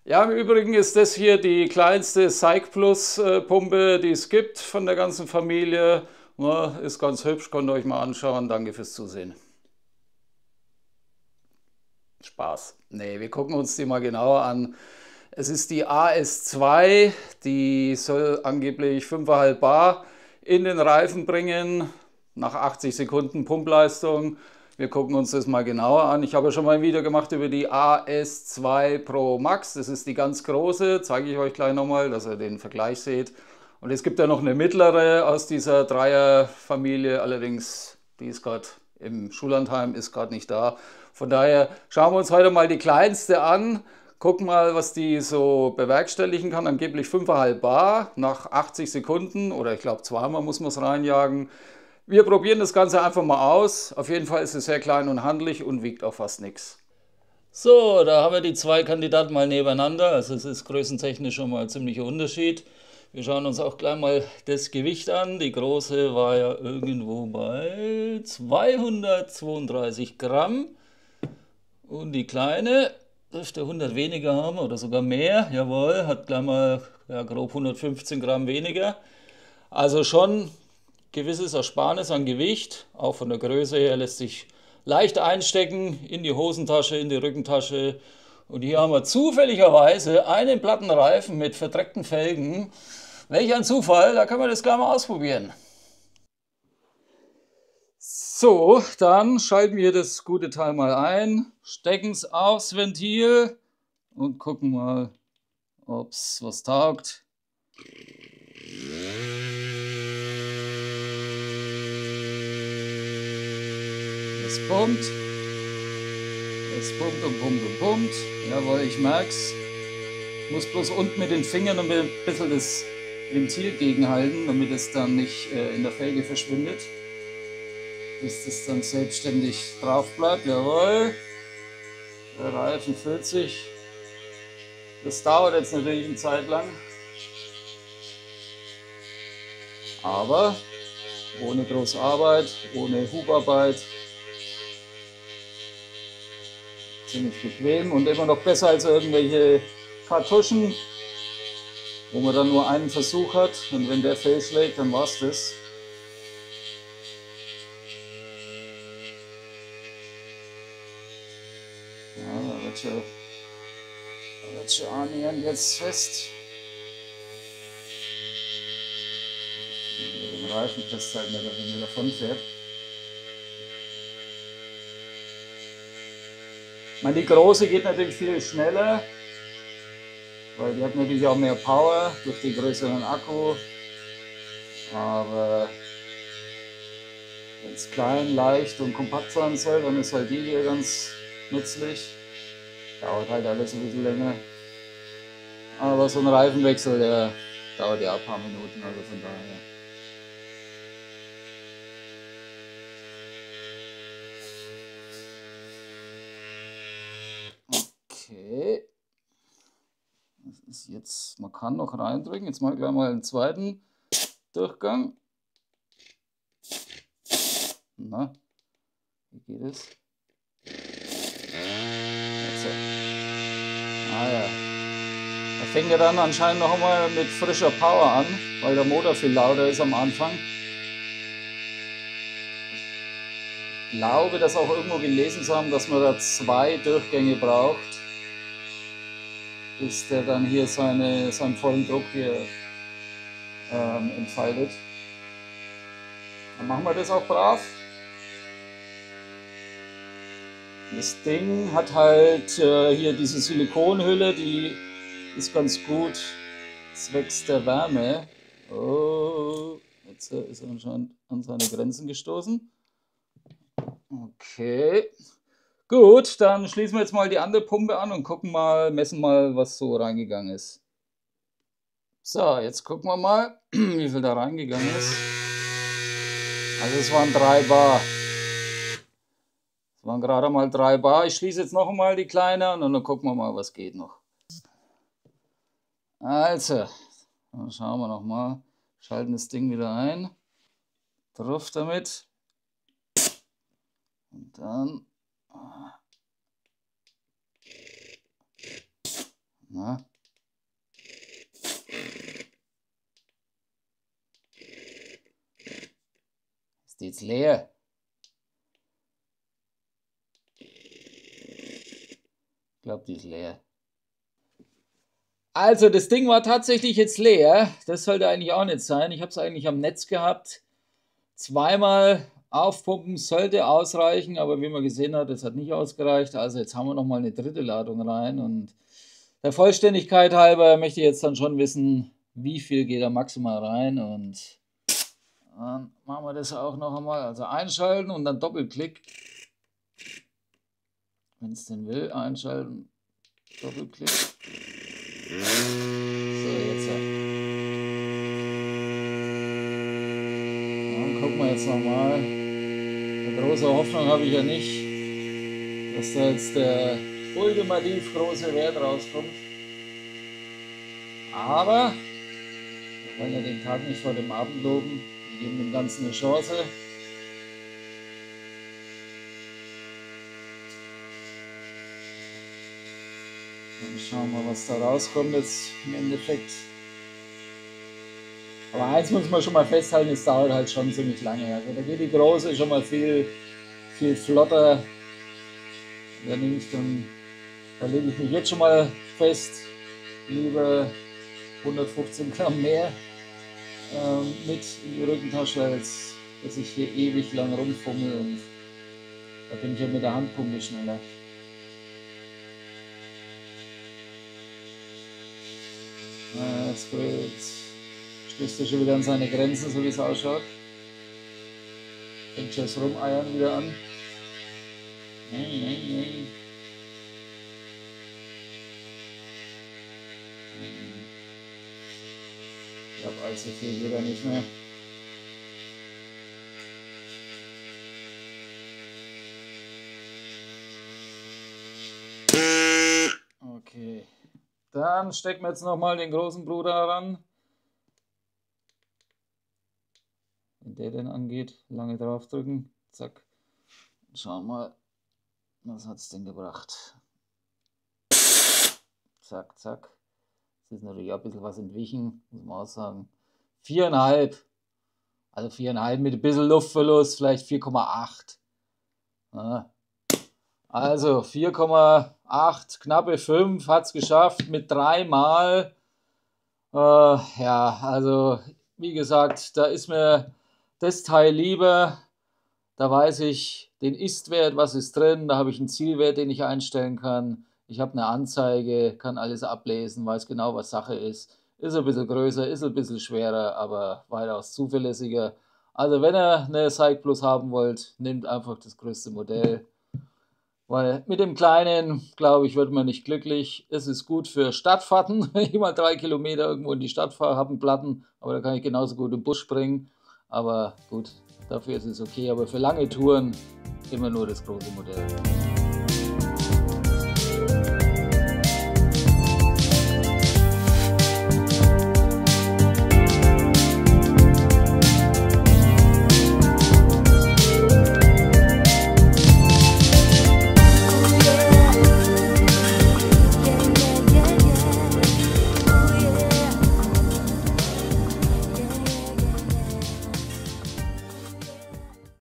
Ja, im Übrigen ist das hier die kleinste Cycplus Pumpe, die es gibt von der ganzen Familie. Ja, ist ganz hübsch, könnt ihr euch mal anschauen. Danke fürs Zusehen. Spaß. Nee, wir gucken uns die mal genauer an. Es ist die AS2, die soll angeblich 5,5 Bar in den Reifen bringen, nach 80 Sekunden Pumpleistung. Wir gucken uns das mal genauer an. Ich habe ja schon mal ein Video gemacht über die AS2 Pro Max. Das ist die ganz große, zeige ich euch gleich nochmal, dass ihr den Vergleich seht. Und es gibt ja noch eine mittlere aus dieser Dreierfamilie, allerdings die ist gerade im Schullandheim, ist gerade nicht da. Von daher schauen wir uns heute mal die kleinste an. Gucken mal, was die so bewerkstelligen kann. Angeblich 5,5 Bar nach 80 Sekunden oder ich glaube zweimal muss man es reinjagen. Wir probieren das Ganze einfach mal aus. Auf jeden Fall ist es sehr klein und handlich und wiegt auch fast nichts. So, da haben wir die zwei Kandidaten mal nebeneinander. Also es ist größentechnisch schon mal ein ziemlicher Unterschied. Wir schauen uns auch gleich mal das Gewicht an. Die große war ja irgendwo bei 232 Gramm. Und die kleine dürfte 100 weniger haben oder sogar mehr. Jawohl, hat gleich mal ja, grob 115 Gramm weniger. Also schon gewisses Ersparnis an Gewicht. Auch von der Größe her lässt sich leicht einstecken in die Hosentasche, in die Rückentasche. Und hier haben wir zufälligerweise einen platten Reifen mit verdreckten Felgen. Welch ein Zufall, da können wir das gleich mal ausprobieren. So, dann schalten wir das gute Teil mal ein, stecken es aufs Ventil und gucken mal, ob es was taugt. Es pumpt. Es pumpt und pumpt und pumpt. Jawohl, ich merk's. Ich muss bloß unten mit den Fingern ein bisschen das Ventil gegenhalten, damit es dann nicht in der Felge verschwindet. Bis das dann selbstständig drauf bleibt. Jawohl. Der Reifen füllt sich. Das dauert jetzt natürlich eine Zeit lang. Aber ohne große Arbeit, ohne Hubarbeit. Ziemlich bequem und immer noch besser als irgendwelche Kartuschen, wo man dann nur einen Versuch hat und wenn der fehlschlägt, dann war's das. Ja, da wird schon annähernd jetzt fest. Den Reifen festhalten, dass er mir davon fährt. Ich meine, die große geht natürlich viel schneller, weil die hat natürlich auch mehr Power durch den größeren Akku. Aber wenn es klein, leicht und kompakt sein soll, dann ist halt die hier ganz nützlich. Dauert halt alles ein bisschen länger. Aber so ein Reifenwechsel, der dauert ja ein paar Minuten, also von daher. Okay. Das ist jetzt, man kann noch reindrücken. Jetzt mache ich gleich mal einen zweiten Durchgang. Na, wie geht es? Ah ja. Da fängt er dann anscheinend noch einmal mit frischer Power an, weil der Motor viel lauter ist am Anfang. Ich glaube, das auch irgendwo gelesen zu haben, dass man da 2 Durchgänge braucht, bis der dann hier seinen vollen Druck hier entfaltet. Dann machen wir das auch brav. Das Ding hat halt hier diese Silikonhülle, die ist ganz gut zwecks der Wärme. Oh, jetzt ist er anscheinend an seine Grenzen gestoßen. Okay, gut, dann schließen wir jetzt mal die andere Pumpe an und gucken mal, messen mal, was so reingegangen ist. So, jetzt gucken wir mal, wie viel da reingegangen ist. Also es waren 3 Bar. Es waren gerade mal 3 Bar. Ich schließe jetzt noch einmal die kleine an und dann gucken wir mal, was geht noch. Also, dann schauen wir noch mal. Schalten das Ding wieder ein. Drauf damit. Und dann. Na? Ist die jetzt leer? Ich glaube, die ist leer. Also das Ding war tatsächlich jetzt leer. Das sollte eigentlich auch nicht sein. Ich habe es eigentlich am Netz gehabt. Zweimal aufpumpen sollte ausreichen, aber wie man gesehen hat, das hat nicht ausgereicht. Also jetzt haben wir nochmal eine dritte Ladung rein. Und der Vollständigkeit halber möchte ich jetzt dann schon wissen, wie viel geht da maximal rein. Und dann machen wir das auch noch einmal. Also einschalten und dann Doppelklick. Wenn es denn will, einschalten, Doppelklick. So, jetzt. Dann gucken wir jetzt nochmal. Eine große Hoffnung habe ich ja nicht, dass da jetzt der ultimativ große Wert rauskommt. Aber wir wollen ja den Tag nicht vor dem Abend loben. Wir geben dem Ganzen eine Chance. Dann schauen wir, was da rauskommt jetzt im Endeffekt. Aber eins muss man schon mal festhalten, es dauert halt schon ziemlich lange. Also da geht die große schon mal viel flotter. Da lege ich mich jetzt schon mal fest, lieber 115 Gramm mehr mit in die Rückentasche, als dass ich hier ewig lang rumfummel. Und da bin ich ja mit der Handpumpe schneller. Jetzt stößt er schon wieder an seine Grenzen, so wie es ausschaut. Fängt schon das Rumeiern wieder an. Nein. Ich glaube, allzu viel geht er nicht mehr. Okay. Dann stecken wir jetzt nochmal den großen Bruder ran. Wenn der denn angeht, lange drauf drücken. Zack. Schauen wir mal, was hat es denn gebracht. Zack, zack. Das ist natürlich auch ein bisschen was entwichen, muss man auch sagen. 4,5. Also 4,5 mit ein bisschen Luftverlust, vielleicht 4,8. Ja. Also 4,8, knappe 5 hat es geschafft mit 3 Mal. Ja, also wie gesagt, da ist mir das Teil lieber. Da weiß ich den Ist-Wert, was ist drin. Da habe ich einen Zielwert, den ich einstellen kann. Ich habe eine Anzeige, kann alles ablesen, weiß genau, was Sache ist. Ist ein bisschen größer, ist ein bisschen schwerer, aber weitaus zuverlässiger. Also wenn ihr eine Cyc Plus haben wollt, nehmt einfach das größte Modell. Weil mit dem Kleinen, glaube ich, wird man nicht glücklich. Es ist gut für Stadtfahrten. Wenn ich mal 3 Kilometer irgendwo in die Stadt fahre, habe einen Platten, aber da kann ich genauso gut im Bus springen. Aber gut, dafür ist es okay. Aber für lange Touren immer nur das große Modell.